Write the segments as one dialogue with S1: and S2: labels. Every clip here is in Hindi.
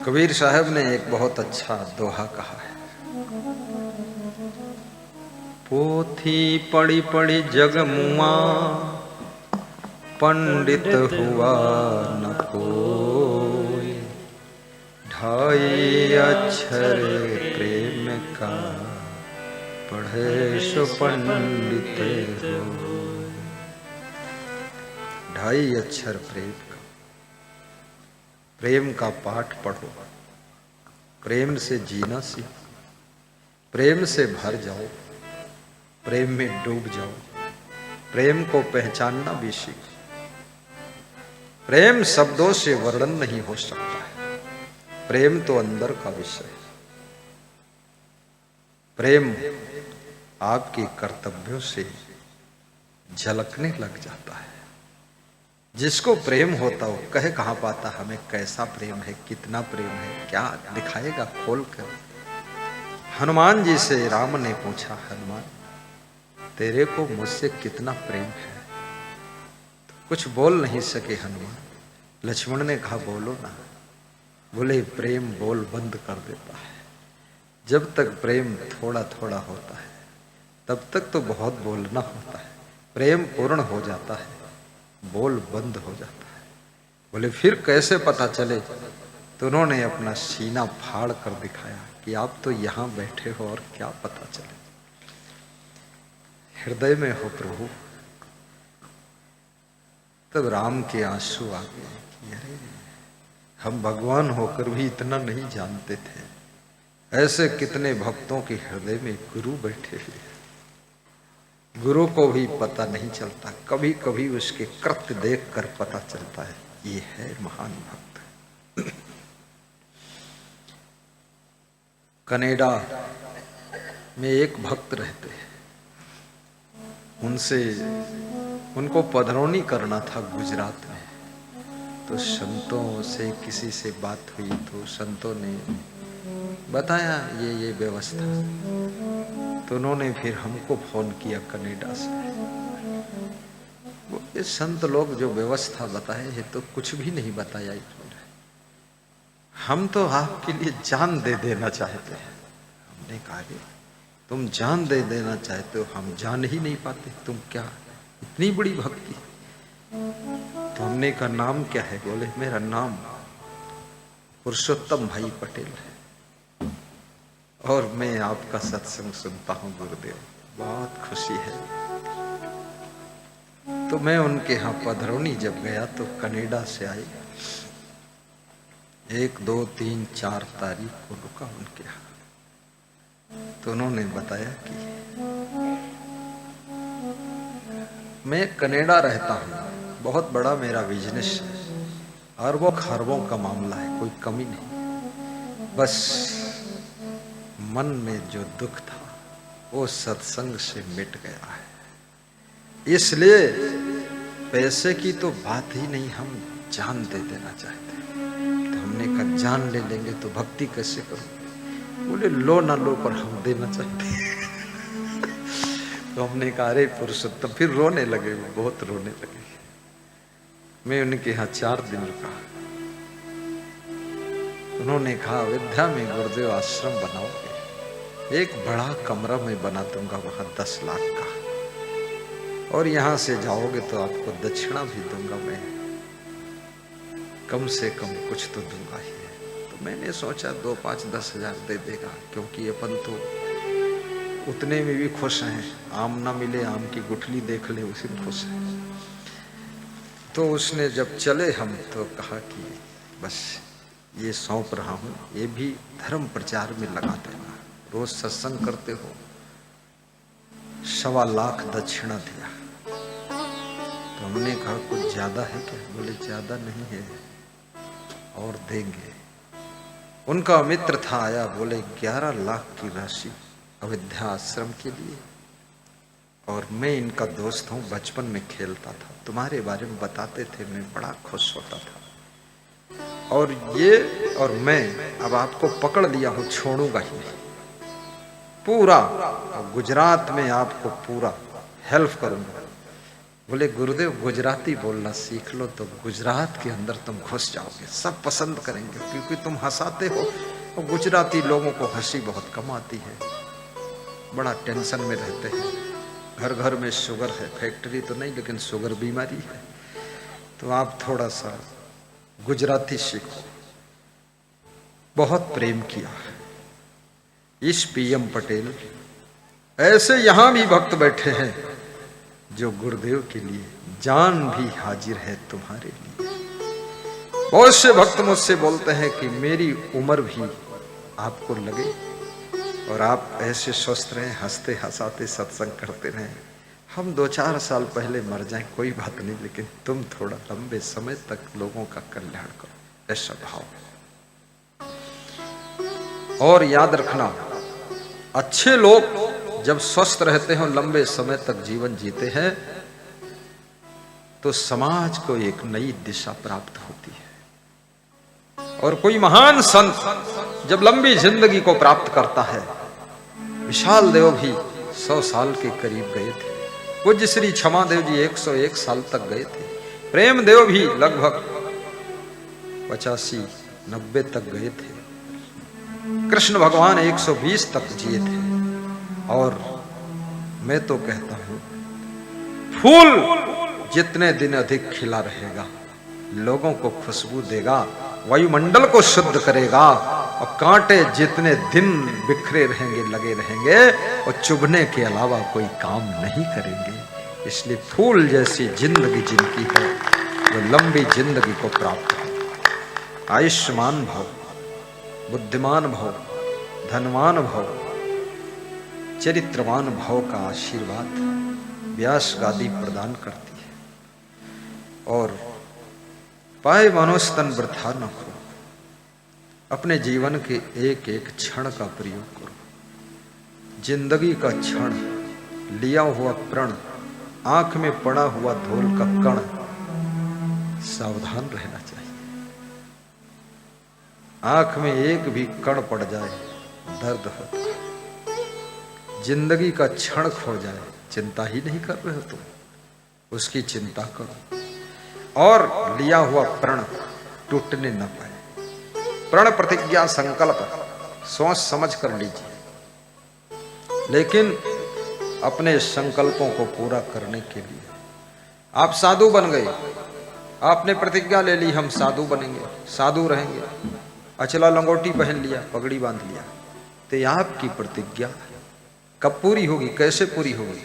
S1: कबीर साहब ने एक बहुत अच्छा दोहा कहा है। पोथी पढ़ी पढ़ी जग मुआ, पंडित हुआ न कोई। ढाई अक्षर प्रेम का, पढ़े सो पंडित हो। ढाई अक्षर प्रेम का पाठ पढ़ो, प्रेम से जीना सीखो, प्रेम से भर जाओ, प्रेम में डूब जाओ, प्रेम को पहचानना भी सीखो। प्रेम शब्दों से वर्णन नहीं हो सकता है, प्रेम तो अंदर का विषय है। प्रेम आपके कर्तव्यों से झलकने लग जाता है। जिसको प्रेम होता हो कहे कहाँ पाता हमें कैसा प्रेम है, कितना प्रेम है, क्या दिखाएगा खोल कर। हनुमान जी से राम ने पूछा, हनुमान तेरे को मुझसे कितना प्रेम है? तो कुछ बोल नहीं सके हनुमान। लक्ष्मण ने कहा बोलो ना। बोले प्रेम बोल बंद कर देता है। जब तक प्रेम थोड़ा थोड़ा होता है तब तक तो बहुत बोलना होता है। प्रेम पूर्ण हो जाता है, बोल बंद हो जाता है। बोले फिर कैसे पता चले? तो उन्होंने अपना सीना फाड़ कर दिखाया कि आप तो यहां बैठे हो और क्या पता चले। हृदय में हो प्रभु। तब राम के आंसू आ गए कि अरे हम भगवान होकर भी इतना नहीं जानते थे। ऐसे कितने भक्तों के हृदय में गुरु बैठे हुए। गुरु को भी पता नहीं चलता, कभी कभी उसके कृत्य देखकर पता चलता है ये है महान भक्त। कनाडा में एक भक्त रहते हैं, उनको पधरौनी करना था गुजरात में। तो संतों से किसी से बात हुई तो संतों ने बताया ये व्यवस्था। तो उन्होंने फिर हमको फोन किया कनाडा से। वो ये संत लोग जो व्यवस्था बताए है तो कुछ भी नहीं बताया इन्होंने। हम तो आपके लिए जान दे देना चाहते हैं। हमने कहा तुम जान दे देना चाहते हो, हम जान ही नहीं पाते। तुम क्या इतनी बड़ी भक्ति? तो हमने कहा नाम क्या है? बोले मेरा नाम पुरुषोत्तम भाई पटेल है और मैं आपका सत्संग सुनता हूँ गुरुदेव, बहुत खुशी है। तो मैं उनके यहाँ पधरौनी जब गया तो कनाडा से आई। 1, 2, 3, 4 तारीख को रुका उनके यहाँ। तो उन्होंने बताया कि मैं कनाडा रहता हूँ, बहुत बड़ा मेरा बिजनेस है, अरबों खरबों का मामला है, कोई कमी नहीं। बस मन में जो दुख था वो सत्संग से मिट गया है। इसलिए पैसे की तो बात ही नहीं, हम जान दे देना चाहते हैं। तो हमने कहा जान ले लेंगे तो भक्ति कैसे करोगे? बोले लो ना लो पर हम देना चाहते हैं। तो हमने कहा अरे पुरुषोत्तम, फिर रोने लगे, वो बहुत रोने लगे। मैं उनके यहाँ 4 दिन रुका। उन्होंने कहा अयोध्या में गुरुदेव आश्रम बनाओगे, एक बड़ा कमरा में बना दूंगा वहां 10 लाख का, और यहां से जाओगे तो आपको दक्षिणा भी दूंगा, मैं कम से कम कुछ तो दूंगा ही। तो मैंने सोचा 2, 5, 10 हजार दे देगा, क्योंकि अपन तो उतने में भी खुश हैं। आम ना मिले, आम की गुठली देख ले, उसी में खुश है। तो उसने जब चले हम तो कहा कि बस ये सौंप रहा हूं, ये भी धर्म प्रचार में लगा देना। रोज सत्संग करते हो, 1.25 लाख दक्षिणा दिया। तो हमने कहा कुछ ज्यादा है क्या? बोले ज्यादा नहीं है और देंगे। उनका मित्र था आया, बोले 11 लाख की राशि अयोध्या आश्रम के लिए, और मैं इनका दोस्त हूँ, बचपन में खेलता था, तुम्हारे बारे में बताते थे, मैं बड़ा खुश होता था। और ये और मैं अब आपको पकड़ लिया हूँ, छोड़ूंगा ही नहीं। पूरा गुजरात में आपको पूरा हेल्प करूंगा। बोले गुरुदेव गुजराती बोलना सीख लो तो गुजरात के अंदर तुम घुस जाओगे, सब पसंद करेंगे, क्योंकि तुम हंसाते हो और गुजराती लोगों को हंसी बहुत कम आती है, बड़ा टेंशन में रहते हैं। घर घर में शुगर है, फैक्ट्री तो नहीं लेकिन शुगर बीमारी है। तो आप थोड़ा सा गुजराती सीखो। बहुत प्रेम किया इस पीएम पटेल। ऐसे यहां भी भक्त बैठे हैं जो गुरुदेव के लिए जान भी हाजिर है तुम्हारे लिए। बहुत से भक्त मुझसे बोलते हैं कि मेरी उम्र भी आपको लगे और आप ऐसे स्वस्थ रहें, हंसते हंसाते सत्संग करते रहें। हम 2-4 साल पहले मर जाएं कोई बात नहीं, लेकिन तुम थोड़ा लंबे समय तक लोगों का कल्याण करो, ऐसा भाव। और याद रखना, अच्छे लोग जब स्वस्थ रहते हैं, लंबे समय तक जीवन जीते हैं, तो समाज को एक नई दिशा प्राप्त होती है। और कोई महान संत जब लंबी जिंदगी को प्राप्त करता है, विशाल देव भी 100 साल के करीब गए थे, पूज्य श्री क्षमा देव जी 101 साल तक गए थे, प्रेम देव भी लगभग 85-90 तक गए थे, कृष्ण भगवान 120 तक जिए थे। और मैं तो कहता हूं, फूल जितने दिन अधिक खिला रहेगा, लोगों को खुशबू देगा, वायुमंडल को शुद्ध करेगा, और कांटे जितने दिन बिखरे रहेंगे, लगे रहेंगे, और चुभने के अलावा कोई काम नहीं करेंगे। इसलिए फूल जैसी जिंदगी जिनकी है, वो लंबी जिंदगी को प्राप्त हो। आयुष्मान भव, बुद्धिमान भव, धनवान भव, चरित्रवान भव का आशीर्वाद व्यास गादी प्रदान करती है। और पाए मनोस्तन वृथा न करो, अपने जीवन के एक एक क्षण का प्रयोग करो। जिंदगी का क्षण, लिया हुआ प्रण, आंख में पड़ा हुआ धूल का कण, सावधान रहना चाहिए। आंख में एक भी कण पड़ जाए दर्द होता है। जिंदगी का क्षण खो जाए, चिंता ही नहीं कर रहे हो तुम, उसकी चिंता करो। और लिया हुआ प्रण टूटने न पाए। प्रण प्रतिज्ञा संकल्प सोच समझ कर लीजिए, लेकिन अपने संकल्पों को पूरा करने के लिए आप साधु बन गए, आपने प्रतिज्ञा ले ली हम साधु बनेंगे, साधु रहेंगे, अचला लंगोटी पहन लिया, पगड़ी बांध लिया, तो यह आपकी प्रतिज्ञा कब पूरी होगी, कैसे पूरी होगी?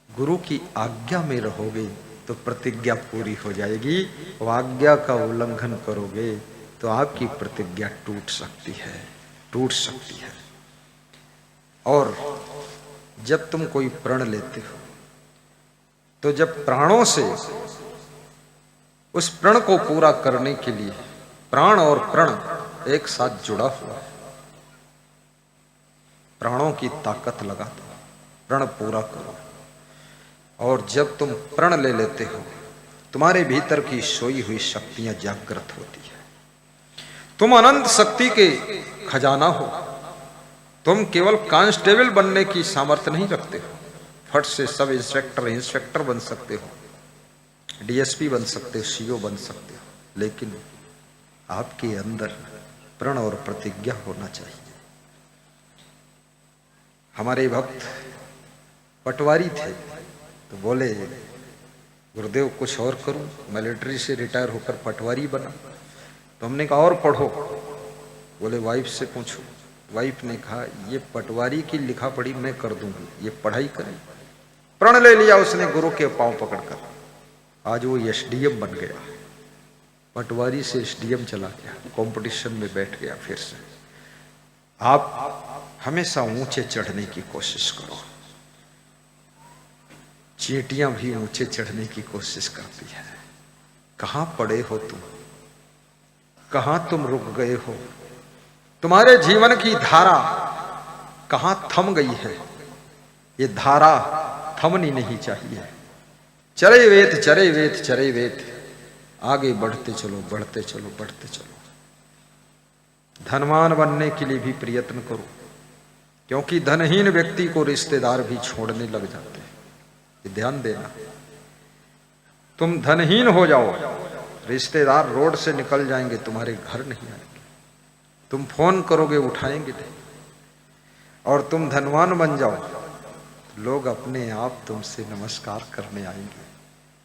S1: गुरु की आज्ञा में रहोगे तो प्रतिज्ञा पूरी हो जाएगी, और आज्ञा का उल्लंघन करोगे तो आपकी प्रतिज्ञा टूट सकती है, टूट सकती है। और जब तुम कोई प्रण लेते हो, तो जब प्राणों से उस प्रण को पूरा करने के लिए प्राण और प्रण एक साथ जुड़ा हुआ है, प्राणों की ताकत लगा दो, प्रण पूरा करो। और जब तुम प्रण ले लेते हो, तुम्हारे भीतर की सोई हुई शक्तियां जागृत होती है। तुम अनंत शक्ति के खजाना हो। तुम केवल कांस्टेबल बनने की सामर्थ्य नहीं रखते हो, फट से सब इंस्पेक्टर बन सकते हो, डीएसपी बन सकते हो, सीओ बन सकते हो, लेकिन आपके अंदर प्रण और प्रतिज्ञा होना चाहिए। हमारे भक्त पटवारी थे, तो बोले गुरुदेव कुछ और करूं, मिलिट्री से रिटायर होकर पटवारी बना। तो हमने कहा और पढ़ो। बोले वाइफ से पूछो। वाइफ ने कहा ये पटवारी की लिखा पढ़ी मैं कर दूंगी, ये पढ़ाई करें। प्रण ले लिया उसने गुरु के पांव पकड़कर। आज वो एसडीएम बन गया, पटवारी से एसडीएम चला गया, कंपटीशन में बैठ गया। फिर से आप हमेशा ऊंचे चढ़ने की कोशिश करो। चींटियां भी ऊंचे चढ़ने की कोशिश करती है। कहां पड़े हो तुम, कहां तुम रुक गए हो? तुम्हारे जीवन की धारा कहां थम गई है? ये धारा थमनी नहीं चाहिए। चरे वेत चरे वेत चरे वेत, आगे बढ़ते चलो बढ़ते चलो बढ़ते चलो। धनवान बनने के लिए भी प्रयत्न करो, क्योंकि धनहीन व्यक्ति को रिश्तेदार भी छोड़ने लग जाते हैं। ध्यान देना, तुम धनहीन हो जाओ, रिश्तेदार रोड से निकल जाएंगे, तुम्हारे घर नहीं आएंगे। तुम फोन करोगे उठाएंगे नहीं। और तुम धनवान बन जाओ, लोग अपने आप तुमसे नमस्कार करने आएंगे।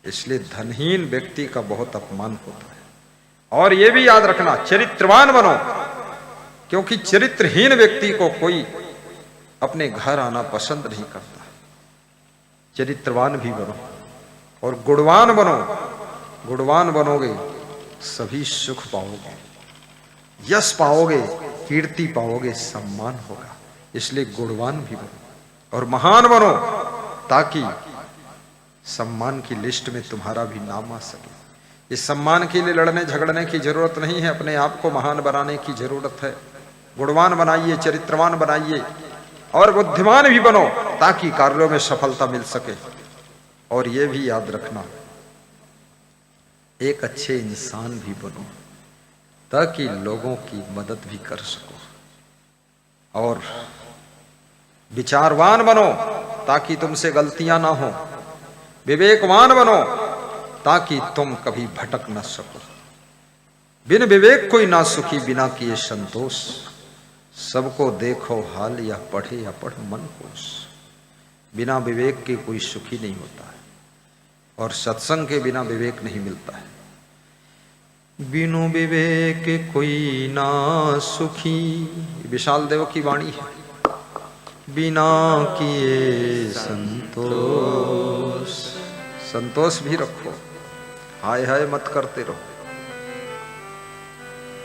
S1: इसलिए धनहीन व्यक्ति का बहुत अपमान होता है। और यह भी याद रखना, चरित्रवान बनो, क्योंकि चरित्रहीन व्यक्ति को कोई अपने घर आना पसंद नहीं करता। चरित्रवान भी बनो और गुणवान बनो। गुणवान बनोगे सभी सुख पाओगे, यश पाओगे, कीर्ति पाओगे, सम्मान होगा। इसलिए गुणवान भी बनो और महान बनो, ताकि सम्मान की लिस्ट में तुम्हारा भी नाम आ सके। इस सम्मान के लिए लड़ने झगड़ने की जरूरत नहीं है, अपने आप को महान बनाने की जरूरत है। गुणवान बनाइए, चरित्रवान बनाइए और बुद्धिमान भी बनो, ताकि कार्यों में सफलता मिल सके। और यह भी याद रखना, एक अच्छे इंसान भी बनो, ताकि लोगों की मदद भी कर सको। और विचारवान बनो, ताकि तुमसे गलतियां ना हो। विवेकवान बनो, ताकि तुम कभी भटक न सको। बिन विवेक कोई ना सुखी, बिना किए संतोष। सबको देखो हाल, या पढ़े या पढ़ मन कोश। बिना विवेक के कोई सुखी नहीं होता है, और सत्संग के बिना विवेक नहीं मिलता है। बिनु विवेक कोई ना सुखी, विशाल देव की वाणी है। बिना किए संतोष, संतोष भी रखो, हाय हाय मत करते रहो।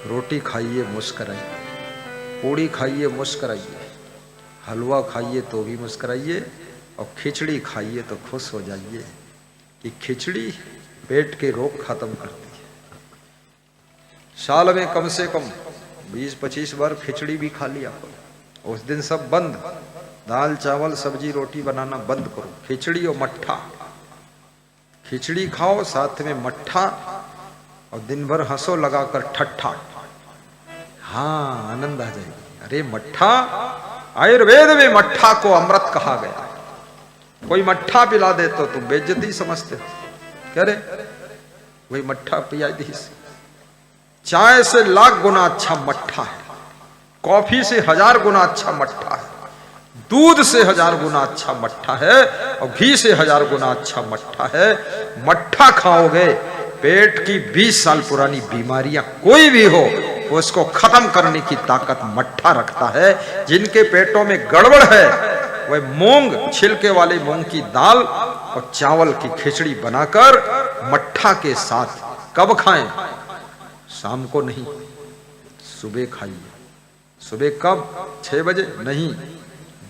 S1: रोटी खाइए मुस्कराइए, पूड़ी खाइए मुस्कराइए, हलवा खाइए तो भी मुस्कराइए, और खिचड़ी खाइए तो खुश हो जाइए कि खिचड़ी पेट के रोग खत्म करती है। साल में कम से कम 20-25 बार खिचड़ी भी खा लिया करो। उस दिन सब बंद, दाल चावल सब्जी रोटी बनाना बंद करो। खिचड़ी और मट्ठा, खिचड़ी खाओ साथ में मट्ठा, और दिन भर हंसो लगाकर ठट्ठा। हाँ, आनंद आ जाएगी। अरे मट्ठा, आयुर्वेद में मट्ठा को अमृत कहा गया। कोई मट्ठा पिला दे तो तुम बेइज्जती समझते हो, कह रहे वही मट्ठा पिया दी। चाय से लाख गुना अच्छा मट्ठा है, कॉफी से 1000 गुना अच्छा मट्ठा है, दूध से 1000 गुना अच्छा मट्ठा है, और घी से 1000 गुना अच्छा मट्ठा है। मट्ठा खाओगे, पेट की 20 साल पुरानी बीमारियां कोई भी हो, उसको खत्म करने की ताकत मट्ठा रखता है। जिनके पेटों में गड़बड़ है, वह मूंग, छिलके वाले मूंग की दाल और चावल की खिचड़ी बनाकर मट्ठा के साथ कब खाएं? शाम को नहीं, सुबह खाइए। सुबह कब? 6 बजे नहीं,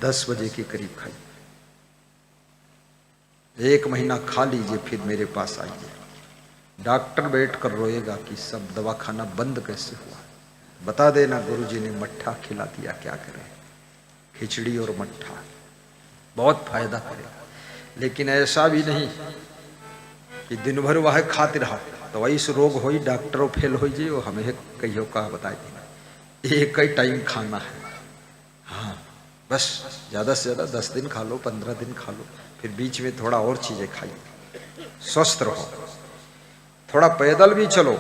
S1: 10 बजे के करीब खाइए। 1 महीना खा लीजिए, फिर मेरे पास आइए। डॉक्टर बैठकर रोएगा कि सब दवाखाना बंद कैसे हुआ। बता देना गुरुजी ने मट्ठा खिला दिया, क्या करें। खिचड़ी और मट्ठा बहुत फायदा करेगा। लेकिन ऐसा भी नहीं कि दिन भर वह खाते रहो तो वही से रोग हो, डॉक्टरों फेल हो जाए, वो हमें कहियो का बता देना। एक ही टाइम खाना है, हाँ बस। ज़्यादा से ज़्यादा 10 दिन खा लो, 15 दिन खा लो, फिर बीच में थोड़ा और चीज़ें खाइए। स्वस्थ रहो, थोड़ा पैदल भी चलो,